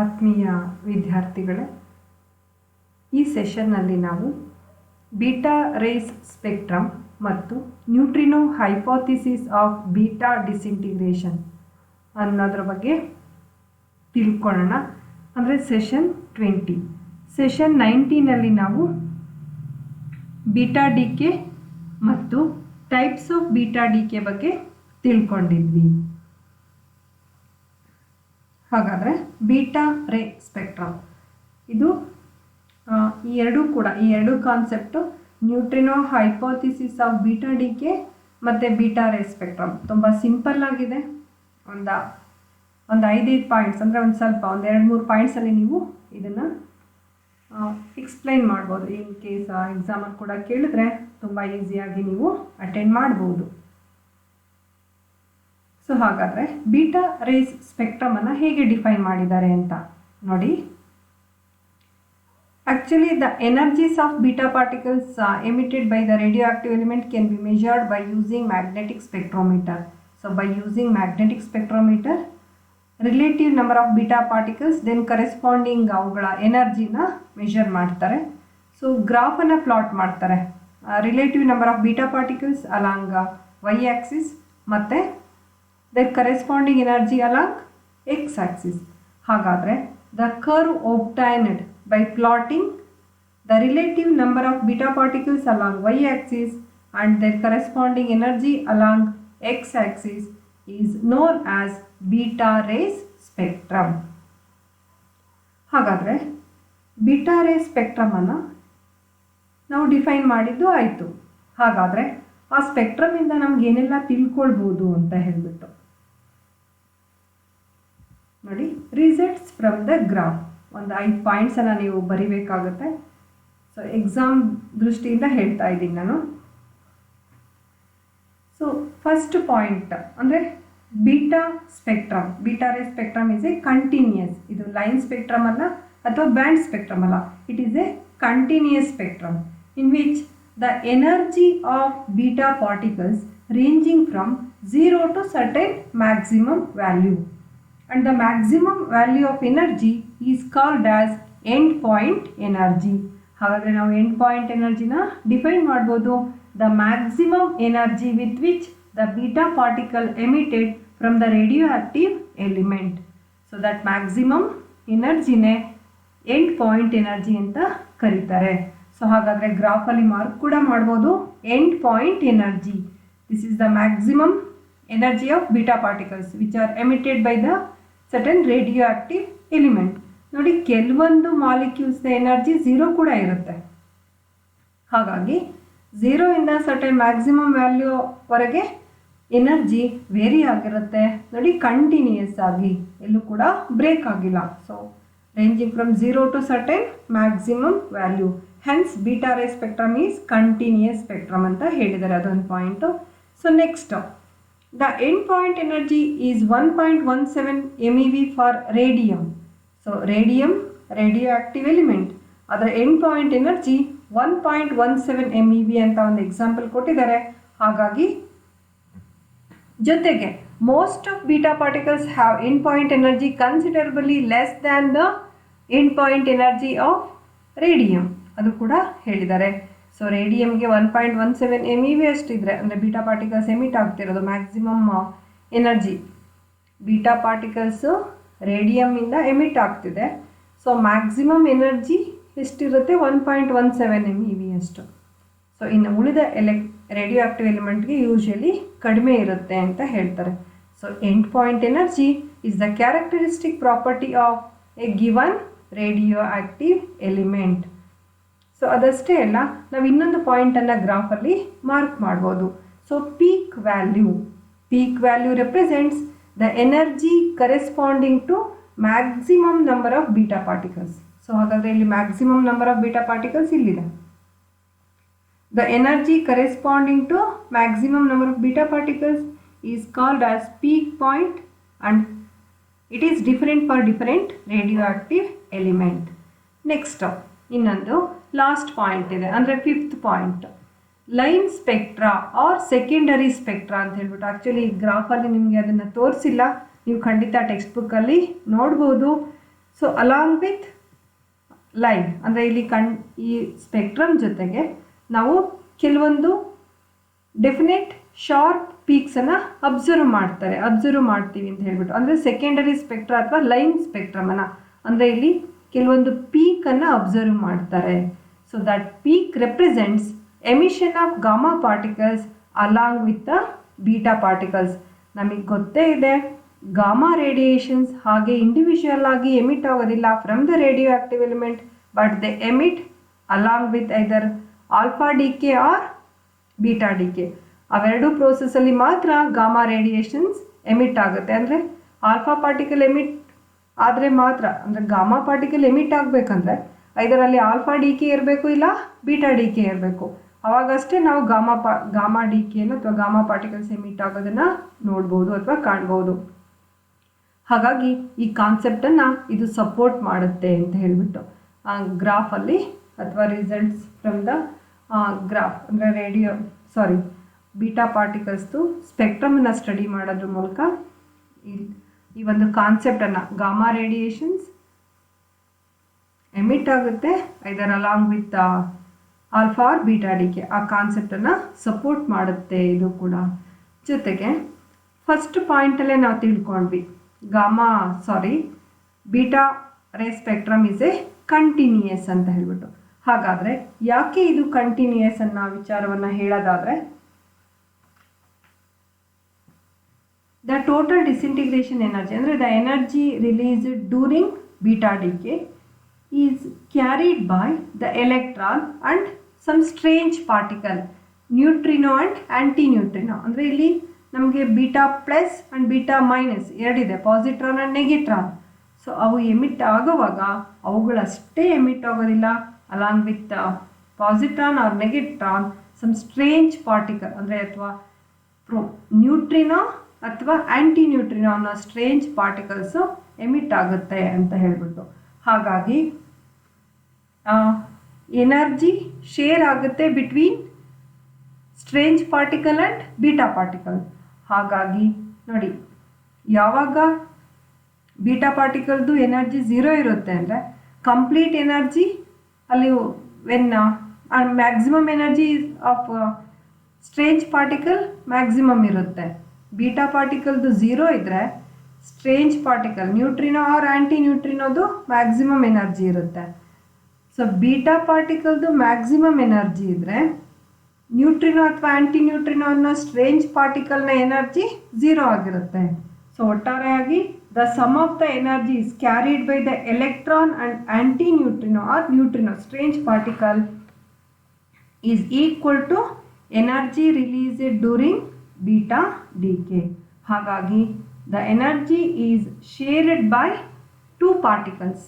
ಆತ್ಮೀಯ ವಿದ್ಯಾರ್ಥಿಗಳೇ, ಈ ಸೆಷನ್ನಲ್ಲಿ ನಾವು ಬೀಟಾ ರೇಸ್ ಸ್ಪೆಕ್ಟ್ರಮ್ ಮತ್ತು neutrino hypothesis of beta disintegration ಅನ್ನೋದ್ರ ಬಗ್ಗೆ ತಿಳ್ಕೊಳ್ಳೋಣ. ಅಂದರೆ ಸೆಷನ್ 20. ಸೆಷನ್ 19ನಲ್ಲಿ ನಾವು ಬೀಟಾ ಡಿಕೆ ಮತ್ತು ಟೈಪ್ಸ್ ಆಫ್ ಬೀಟಾ ಡಿಕೆ ಬಗ್ಗೆ ತಿಳ್ಕೊಂಡಿದ್ವಿ. ಹಾಗಾದರೆ ಬೀಟಾ ರೇ ಸ್ಪೆಕ್ಟ್ರಮ್ ಇದು ಈ ಎರಡು concept neutrino hypothesis of beta decay ಮತ್ತು ಬೀಟಾ ರೇ ಸ್ಪೆಕ್ಟ್ರಮ್ ತುಂಬ ಸಿಂಪಲ್ ಆಗಿದೆ. ಒಂದು 5 ಪಾಯಿಂಟ್ಸ್ ಅಂದರೆ ಒಂದು 2-3 ಪಾಯಿಂಟ್ಸಲ್ಲಿ ನೀವು ಇದನ್ನು ಎಕ್ಸ್ಪ್ಲೈನ್ ಮಾಡ್ಬೋದು. ಇನ್ ಕೇಸ್ ಎಕ್ಸಾಮಲ್ಲಿ ಕೂಡ ಕೇಳಿದ್ರೆ ತುಂಬ ಈಸಿಯಾಗಿ ನೀವು ಅಟೆಂಡ್ ಮಾಡ್ಬೋದು. ಸೊ ಹಾಗಾದರೆ ಬೀಟಾ ರೇಸ್ ಸ್ಪೆಕ್ಟ್ರಮನ್ನು ಹೇಗೆ ಡಿಫೈನ್ ಮಾಡಿದ್ದಾರೆ ಅಂತ ನೋಡಿ. Actually, the energies of beta particles emitted by the radioactive element can be measured by using magnetic spectrometer. So, by using magnetic spectrometer, relative number of beta particles, then corresponding avugala energy na measure ಮಾಡ್ತಾರೆ. So, graph ಅನ್ನು plot ಮಾಡ್ತಾರೆ. Relative number of beta particles along y axis ಮತ್ತೆ their corresponding energy along x axis. ಹಾಗಾದರೆ the curve obtained by plotting the relative number of beta particles along y-axis and their corresponding energy along x-axis is known as beta rays spectrum. ಹಾಗಾದರೆ beta ರೇ ಸ್ಪೆಕ್ಟ್ರಮನ್ನು ನಾವು define ಮಾಡಿದ್ದು ಆಯಿತು. ಹಾಗಾದರೆ ಆ ಸ್ಪೆಕ್ಟ್ರಮಿಂದ ನಮ್ಗೆ ಏನೆಲ್ಲ ತಿಳ್ಕೊಳ್ಬೋದು ಅಂತ ಹೇಳಿಬಿಟ್ಟು ನೋಡಿ. ರಿಸಲ್ಟ್ಸ್ ಫ್ರಮ್ ದ ಗ್ರಾಫ್ ಒಂದು 5 ಪಾಯಿಂಟ್ಸನ್ನು ನೀವು ಬರಿಬೇಕಾಗುತ್ತೆ. ಸೊ ಎಕ್ಸಾಮ್ ದೃಷ್ಟಿಯಿಂದ ಹೇಳ್ತಾ ಇದ್ದೀನಿ ನಾನು. ಸೊ ಫಸ್ಟ್ ಪಾಯಿಂಟ್ ಅಂದರೆ beta spectrum, beta ray spectrum is a continuous. ಇದು ಲೈನ್ ಸ್ಪೆಕ್ಟ್ರಮ್ ಅಲ್ಲ ಅಥವಾ ಬ್ಯಾಂಡ್ ಸ್ಪೆಕ್ಟ್ರಮ್ ಅಲ್ಲ. It is a continuous spectrum in which the energy of beta particles ranging from 0 to certain maximum value. And the maximum value of energy is called as end point energy. ಹಾಗಾದರೆ ನಾವು end point ಎನರ್ಜಿನ define ಮಾಡ್ಬೋದು. The maximum energy with which the beta particle emitted from the radioactive element. So that maximum ಎನರ್ಜಿನೇ end point energy ಅಂತ ಕರೀತಾರೆ. ಸೊ ಹಾಗಾದರೆ ಗ್ರಾಫಲ್ಲಿ ಮಾರ್ಕ್ ಕೂಡ ಮಾಡ್ಬೋದು. End point energy, this is the maximum energy of beta particles which are emitted by the certain radioactive element. ನೋಡಿ, ಕೆಲವೊಂದು ಮಾಲಿಕ್ಯೂಲ್ಸ್ನ ಎನರ್ಜಿ 0 ಕೂಡ ಇರುತ್ತೆ. ಹಾಗಾಗಿ 0 ಇಂದ ಸರ್ಟನ್ ಮ್ಯಾಕ್ಸಿಮಮ್ ವ್ಯಾಲ್ಯೂವರೆಗೆ ಎನರ್ಜಿ ವೇರಿ ಆಗಿರುತ್ತೆ. ನೋಡಿ, ಕಂಟಿನ್ಯೂಯಸ್ ಆಗಿ ಎಲ್ಲೂ ಕೂಡ ಬ್ರೇಕ್ ಆಗಿಲ್ಲ. So ranging from 0 to certain maximum value. Hence beta ray spectrum is continuous spectrum ಅಂತ ಹೇಳಿದ್ದಾರೆ. ಅದೊಂದು point. So next, the end point energy is 1.17 MeV for radium. So radium, radioactive element, ಅದರ end point energy 1.17 MeV ಅಂತ ಒಂದು example ಕೊಟ್ಟಿದ್ದಾರೆ. ಹಾಗಾಗಿ ಜೊತೆಗೆ most of beta particles have end point energy considerably less than the end point energy of radium. ಅದು ಕೂಡ ಹೇಳಿದ್ದಾರೆ. So ರೇಡಿಯಮ್ಗೆ 1.17 MeV ಅಷ್ಟಿದ್ರೆ ಅಂದರೆ ಬೀಟಾ ಪಾರ್ಟಿಕಲ್ಸ್ ಎಮಿಟ್ ಆಗ್ತಿರೋದು ಮ್ಯಾಕ್ಸಿಮಮ್ ಎನರ್ಜಿ. ಬೀಟಾ ಪಾರ್ಟಿಕಲ್ಸು ರೇಡಿಯಮ್ಮಿಂದ ಎಮಿಟ್ ಆಗ್ತಿದೆ. ಸೊ ಮ್ಯಾಕ್ಸಿಮಮ್ ಎನರ್ಜಿ ಎಷ್ಟಿರುತ್ತೆ? 1.17 MeV ಅಷ್ಟು. ಸೊ ಇನ್ನು ಉಳಿದ ರೇಡಿಯೋ ಆಕ್ಟಿವ್ ಎಲಿಮೆಂಟ್ಗೆ ಯೂಶ್ವಲಿ ಕಡಿಮೆ ಇರುತ್ತೆ ಅಂತ ಹೇಳ್ತಾರೆ. So end point energy is the characteristic property of a given radioactive element. So ಅದಷ್ಟೇ ಅಲ್ಲ, ನಾವು ಇನ್ನೊಂದು ಪಾಯಿಂಟನ್ನು ಗ್ರಾಫಲ್ಲಿ ಮಾರ್ಕ್ ಮಾಡ್ಬೋದು. So peak value represents the energy corresponding to maximum number of beta particles. So ಹಾಗಾದರೆ ಇಲ್ಲಿ maximum number of beta particles ಇಲ್ಲಿದೆ. The energy corresponding to maximum number of beta particles is called as peak point and it is different for different radio active element. Next ಇನ್ನೊಂದು last point ಇದೆ, ಅಂದರೆ 5th point, line spectra or secondary spectra ಅಂತ ಹೇಳ್ಬಿಟ್ಟು. Actually ಗ್ರಾಫಲ್ಲಿ ನಿಮಗೆ ಅದನ್ನು ತೋರಿಸಿಲ್ಲ, ನೀವು ಖಂಡಿತ ಟೆಕ್ಸ್ಟ್ ಬುಕ್ಕಲ್ಲಿ ನೋಡ್ಬೋದು. ಸೊ ಅಲಾಂಗ್ ವಿತ್ ಲೈನ್ ಅಂದರೆ ಇಲ್ಲಿ ಈ ಸ್ಪೆಕ್ಟ್ರಮ್ ಜೊತೆಗೆ ನಾವು ಕೆಲವೊಂದು ಡೆಫಿನೆಟ್ ಶಾರ್ಪ್ ಪೀಕ್ಸನ್ನು ಅಬ್ಸರ್ವ್ ಮಾಡ್ತೀವಿ ಅಂತ ಹೇಳ್ಬಿಟ್ಟು, ಅಂದರೆ ಸೆಕೆಂಡರಿ ಸ್ಪೆಕ್ಟ್ರಾ ಅಥವಾ ಲೈನ್ ಸ್ಪೆಕ್ಟ್ರಮನ್ನು, ಅಂದರೆ ಇಲ್ಲಿ ಕೆಲವೊಂದು ಪೀಕನ್ನು ಅಬ್ಸರ್ವ್ ಮಾಡ್ತಾರೆ. So that peak represents emission of gamma particles along with the beta particles. ನಮಗೆ ಗೊತ್ತೇ ಇದೆ ಗಾಮಾ ರೇಡಿಯೇಷನ್ಸ್ ಹಾಗೆ ಇಂಡಿವಿಜುವಲ್ ಆಗಿ ಎಮಿಟ್ ಆಗೋದಿಲ್ಲ from the radioactive element, but they emit along with either alpha decay or beta decay. ಅವೆರಡೂ ಪ್ರೋಸೆಸ್ಸಲ್ಲಿ ಮಾತ್ರ gamma radiations emit ಆಗುತ್ತೆ. ಅಂದರೆ ಆಲ್ಫಾ ಪಾರ್ಟಿಕಲ್ ಎಮಿಟ್ ಆದರೆ ಮಾತ್ರ, ಅಂದರೆ ಗಾಮಾ ಪಾರ್ಟಿಕಲ್ ಎಮಿಟ್ ಆಗಬೇಕಂದ್ರೆ ಐದರಲ್ಲಿ ಆಲ್ಫಾ ಡಿ ಕೆ ಇರಬೇಕು ಇಲ್ಲ ಬೀಟಾ ಡಿ ಕೆ ಇರಬೇಕು. ಅವಾಗಷ್ಟೇ ನಾವು ಗಾಮಾ ಡಿ ಕೆಯನ್ನು ಅಥವಾ ಗಾಮಾ ಪಾರ್ಟಿಕಲ್ಸ್ ಎಮಿಟ್ ಆಗೋದನ್ನು ನೋಡ್ಬೋದು ಅಥವಾ ಕಾಣ್ಬೋದು. ಹಾಗಾಗಿ ಈ ಕಾನ್ಸೆಪ್ಟನ್ನು ಇದು ಸಪೋರ್ಟ್ ಮಾಡುತ್ತೆ ಅಂತ ಹೇಳಿಬಿಟ್ಟು ಗ್ರಾಫಲ್ಲಿ ಅಥವಾ ರಿಸಲ್ಟ್ಸ್ ಫ್ರಮ್ ದ ಗ್ರಾಫ್ ಅಂದರೆ ಬೀಟಾ ಪಾರ್ಟಿಕಲ್ಸ್ದು ಸ್ಪೆಕ್ಟ್ರಮನ್ನು ಸ್ಟಡಿ ಮಾಡೋದ್ರ ಮೂಲಕ ಈ ಒಂದು ಕಾನ್ಸೆಪ್ಟನ್ನು ಗಾಮಾ ರೇಡಿಯೇಷನ್ಸ್ ಎಮಿಟ್ ಆಗುತ್ತೆ either along with alpha or beta decay, ಆ ಕಾನ್ಸೆಪ್ಟನ್ನು ಸಪೋರ್ಟ್ ಮಾಡುತ್ತೆ ಇದು ಕೂಡ. ಜೊತೆಗೆ ಫಸ್ಟ್ ಪಾಯಿಂಟಲ್ಲೇ ನಾವು ತಿಳ್ಕೊಂಡ್ವಿ beta ray spectrum is A continuous ಅಂತ ಹೇಳ್ಬಿಟ್ಟು. ಹಾಗಾದರೆ ಯಾಕೆ ಇದು ಕಂಟಿನ್ಯೂಯಸ್ ಅನ್ನೋ ವಿಚಾರವನ್ನು ಹೇಳೋದಾದರೆ, ದ ಟೋಟಲ್ ಡಿಸ್ಇಂಟಿಗ್ರೇಷನ್ ಎನರ್ಜಿ ಅಂದರೆ the energy released during beta decay is carried by the electron and some strange particle neutrino and anti neutrino. ಅಂದರೆ ಇಲ್ಲಿ ನಮಗೆ beta plus and beta minus ಎರಡಿದೆ, ಪಾಸಿಟ್ರಾನ್ ಆ್ಯಂಡ್ ನೆಗೆಟ್ರಾನ್. ಸೊ ಅವು emit ಆಗುವಾಗ ಅವುಗಳಷ್ಟೇ emit ಆಗೋದಿಲ್ಲ, along with positron or negatron some strange particle ಅಂದರೆ ಅಥವಾ ನ್ಯೂಟ್ರಿನೋ ಅಥವಾ ಆ್ಯಂಟಿ ನ್ಯೂಟ್ರಿನೋ ಅನ್ನೋ ಸ್ಟ್ರೇಂಜ್ ಪಾರ್ಟಿಕಲ್ಸು ಎಮಿಟ್ ಆಗುತ್ತೆ ಅಂತ ಹೇಳ್ಬಿಟ್ಟು. ಹಾಗಾಗಿ ಎನರ್ಜಿ ಶೇರ್ ಆಗುತ್ತೆ between strange particle and beta particle. ಹಾಗಾಗಿ ನೋಡಿ, ಯಾವಾಗ ಬೀಟಾ ಪಾರ್ಟಿಕಲ್ದು ಎನರ್ಜಿ 0 ಇರುತ್ತೆ ಅಂದರೆ ಕಂಪ್ಲೀಟ್ ಎನರ್ಜಿ ಅಲ್ಲಿ maximum energy of strange particle maximum ಇರುತ್ತೆ. ಬೀಟಾ ಪಾರ್ಟಿಕಲ್ದು 0 ಇದ್ದರೆ strange particle neutrino or anti ನ್ಯೂಟ್ರಿನೋದು ಮ್ಯಾಕ್ಸಿಮಮ್ ಎನರ್ಜಿ ಇರುತ್ತೆ. ಸೊ ಬೀಟಾ ಪಾರ್ಟಿಕಲ್ದು ಮ್ಯಾಕ್ಸಿಮಮ್ ಎನರ್ಜಿ ಇದ್ದರೆ ನ್ಯೂಟ್ರಿನೋ ಅಥವಾ ಆ್ಯಂಟಿ ನ್ಯೂಟ್ರಿನೋ ಅನ್ನೋ ಸ್ಟ್ರೇಂಜ್ ಪಾರ್ಟಿಕಲ್ನ ಎನರ್ಜಿ 0 ಆಗಿರುತ್ತೆ. ಸೊ ಒಟ್ಟಾರೆಯಾಗಿ the sum of the energy is carried by the electron and anti neutrino or neutrino strange particle is equal to energy released during beta decay. ಹಾಗಾಗಿ the energy is shared by 2 particles,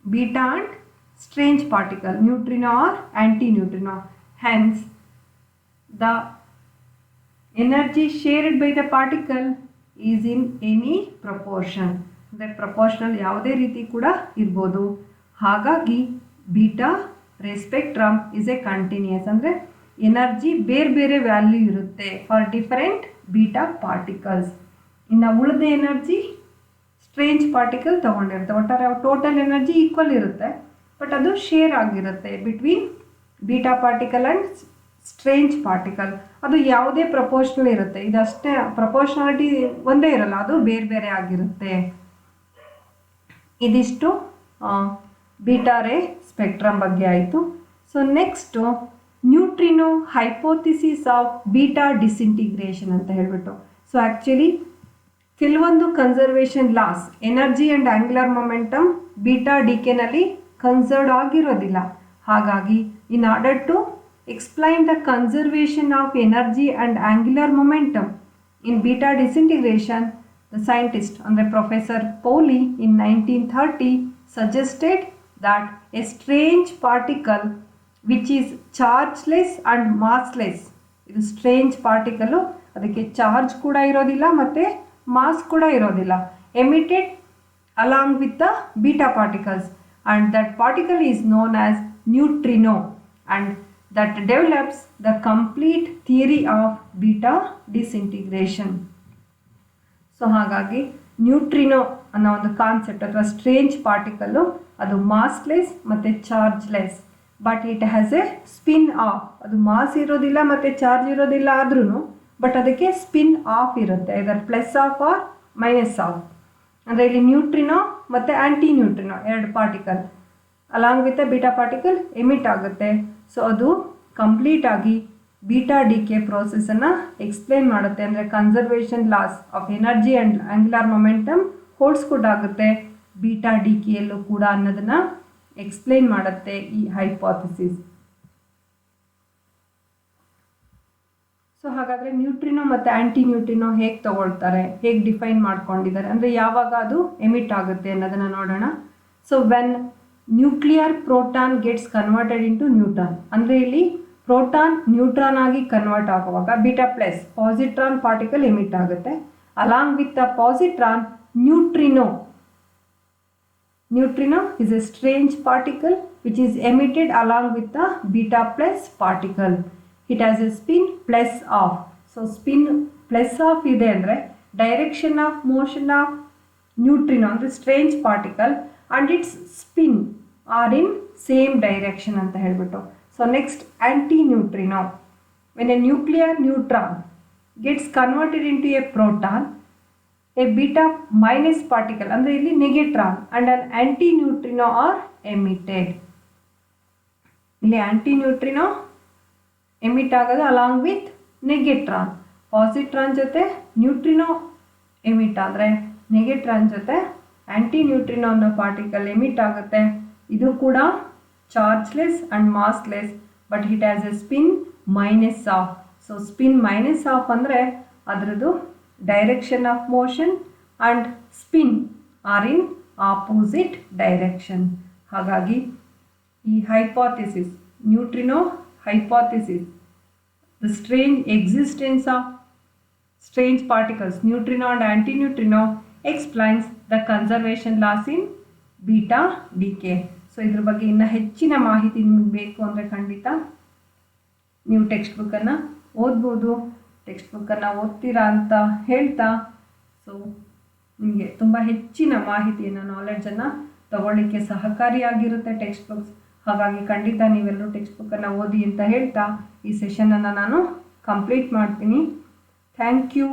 beta and strange particle neutrino or anti-neutrino. Hence the energy shared by the particle is in any proportion. The proportional ಯಾವುದೇ ರೀತಿ ಕೂಡ ಇರ್ಬೋದು. ಹಾಗಾಗಿ beta ray spectrum is A continuous ಅಂದರೆ energy ಬೇರೆ ಬೇರೆ value ಇರುತ್ತೆ for different beta particles. ಇನ್ನು ಉಳಿದ ಎನರ್ಜಿ ಸ್ಟ್ರೇಂಜ್ ಪಾರ್ಟಿಕಲ್ ತೊಗೊಂಡಿರುತ್ತೆ. ಒಟ್ಟಾರೆ ಟೋಟಲ್ ಎನರ್ಜಿ ಈಕ್ವಲ್ ಇರುತ್ತೆ, ಬಟ್ ಅದು ಶೇರ್ ಆಗಿರುತ್ತೆ between beta particle and strange particle. ಅದು ಯಾವುದೇ ಪ್ರಪೋರ್ಷನಲ್ ಇರುತ್ತೆ, ಇದಷ್ಟೇ ಪ್ರಪೋರ್ಷನಾಲಿಟಿ ಒಂದೇ ಇರಲ್ಲ, ಅದು ಬೇರೆ ಬೇರೆ ಆಗಿರುತ್ತೆ. ಇದಿಷ್ಟು ಬೀಟಾ ರೇ ಸ್ಪೆಕ್ಟ್ರಮ್ ಬಗ್ಗೆ ಆಯಿತು. So next neutrino hypothesis of beta disintegration ಅಂತ ಹೇಳ್ಬಿಟ್ಟು. ಸೊ ಆ್ಯಕ್ಚುಲಿ ಕೆಲವೊಂದು conservation laws energy and angular momentum beta ಡಿಕೆನಲ್ಲಿ ಕನ್ಸರ್ವ್ಡ್ ಆಗಿರೋದಿಲ್ಲ. ಹಾಗಾಗಿ in order to explain the conservation of energy and angular momentum in beta disintegration, the scientist ಅಂದರೆ professor Pauli in 1930 suggested that a strange particle which is chargeless and massless, ಇದು strange particle, ಅದಕ್ಕೆ charge ಕೂಡ ಇರೋದಿಲ್ಲ ಮತ್ತು mass ಕೂಡ ಇರೋದಿಲ್ಲ, emitted along with the beta particles, and that particle is known as neutrino, and that develops the complete theory of beta disintegration. So ಹಾಗಾಗಿ neutrino ಅನ್ನೋ ಒಂದು ಕಾನ್ಸೆಪ್ಟ್ ಅಥವಾ ಸ್ಟ್ರೇಂಜ್ ಪಾರ್ಟಿಕಲ್ಲು ಅದು ಮಾಸ್ಲೆಸ್ ಮತ್ತು chargeless, but it has a spin half. ಅದು mass ಇರೋದಿಲ್ಲ ಮತ್ತು charge ಇರೋದಿಲ್ಲ ಆದ್ರೂ ಬಟ್ ಅದಕ್ಕೆ ಸ್ಪಿನ್ ಆಫ್ ಇರುತ್ತೆ, ಇದರ plus half or minus half. ಅಂದರೆ ಇಲ್ಲಿ ನ್ಯೂಟ್ರಿನೋ ಮತ್ತು ಆ್ಯಂಟಿ ನ್ಯೂಟ್ರಿನೋ ಎರಡು particle along with beta particle emit ಆಗುತ್ತೆ. ಸೊ ಅದು ಕಂಪ್ಲೀಟ್ ಆಗಿ ಬೀಟಾ ಡಿಕೆ ಪ್ರೋಸೆಸನ್ನು ಎಕ್ಸ್ಪ್ಲೇನ್ ಮಾಡುತ್ತೆ. ಅಂದರೆ conservation laws of energy and angular momentum holds ಕೂಡ ಆಗುತ್ತೆ ಬೀಟಾ ಡಿಕೆಯಲ್ಲೂ ಕೂಡ ಅನ್ನೋದನ್ನು ಎಕ್ಸ್ಪ್ಲೇನ್ ಮಾಡುತ್ತೆ ಈ ಹೈಪೋಥಿಸಿಸ್. ಸೊ ಹಾಗಾದರೆ ನ್ಯೂಟ್ರಿನೋ ಮತ್ತು ಆ್ಯಂಟಿ ನ್ಯೂಟ್ರಿನೋ ಹೇಗೆ ತಗೊಳ್ತಾರೆ, ಹೇಗೆ ಡಿಫೈನ್ ಮಾಡ್ಕೊಂಡಿದ್ದಾರೆ, ಅಂದರೆ ಯಾವಾಗ ಅದು ಎಮಿಟ್ ಆಗುತ್ತೆ ಅನ್ನೋದನ್ನು ನೋಡೋಣ. So when nuclear proton gets converted into neutron, ಅಂದರೆ ಇಲ್ಲಿ ಪ್ರೋಟಾನ್ ನ್ಯೂಟ್ರಾನ್ ಆಗಿ ಕನ್ವರ್ಟ್ ಆಗುವಾಗ beta plus positron particle emit ಆಗುತ್ತೆ. Along with the positron neutrino is a strange particle which is emitted along with the beta plus particle. It has a spin plus off. So spin plus off ಇದೆ ಅಂದರೆ direction of motion of neutrino ಅಂದರೆ strange particle and its spin are in same direction ಅಂತ ಹೇಳ್ಬಿಟ್ಟು. So next anti neutrino, when a nuclear neutron gets converted into a proton, a beta minus particle ಅಂದರೆ ಇಲ್ಲಿ negatron and an anti neutrino are emitted. ಇಲ್ಲಿ anti neutrino emit ಆಗೋದು along with negatron. Positron ಜೊತೆ neutrino emit ಆದರೆ negatron ಜೊತೆ anti neutrino ಅನ್ನೋ particle emit ಆಗುತ್ತೆ. ಇದು ಕೂಡ ಚಾರ್ಜ್ಲೆಸ್ and massless, but it has a spin minus half. So spin minus half ಅಂದರೆ ಅದರದ್ದು direction of motion and spin are in opposite direction. ಹಾಗಾಗಿ ಈ hypothesis, neutrino hypothesis, the strange existence of strange particles, neutrino and antineutrino, explains the conservation laws in beta decay. So ಇದ್ರ ಬಗ್ಗೆ ಇನ್ನು ಹೆಚ್ಚಿನ ಮಾಹಿತಿ ನಿಮಗೆ ಬೇಕು ಅಂದರೆ ಖಂಡಿತ ನೀವು ಟೆಕ್ಸ್ಟ್ ಬುಕ್ಕನ್ನು ಓದ್ಬೋದು. ಟೆಕ್ಸ್ಟ್ ಬುಕ್ಕನ್ನು ಓದ್ತೀರಾ ಅಂತ ಹೇಳ್ತಾ, ಸೊ ನಿಮಗೆ ತುಂಬ ಹೆಚ್ಚಿನ ಮಾಹಿತಿಯನ್ನು, ನಾಲೆಡ್ಜನ್ನು ತಗೊಳ್ಳಿಕ್ಕೆ ಸಹಕಾರಿಯಾಗಿರುತ್ತೆ ಟೆಕ್ಸ್ಟ್ ಬುಕ್ಸ್. ಹಾಗಾಗಿ ಖಂಡಿತ ನೀವೆಲ್ಲರೂ ಟೆಕ್ಸ್ಟ್ ಬುಕ್ಕನ್ನು ಓದಿ ಅಂತ ಹೇಳ್ತಾ ಈ ಸೆಷನನ್ನು ನಾನು ಕಂಪ್ಲೀಟ್ ಮಾಡ್ತೀನಿ. Thank you.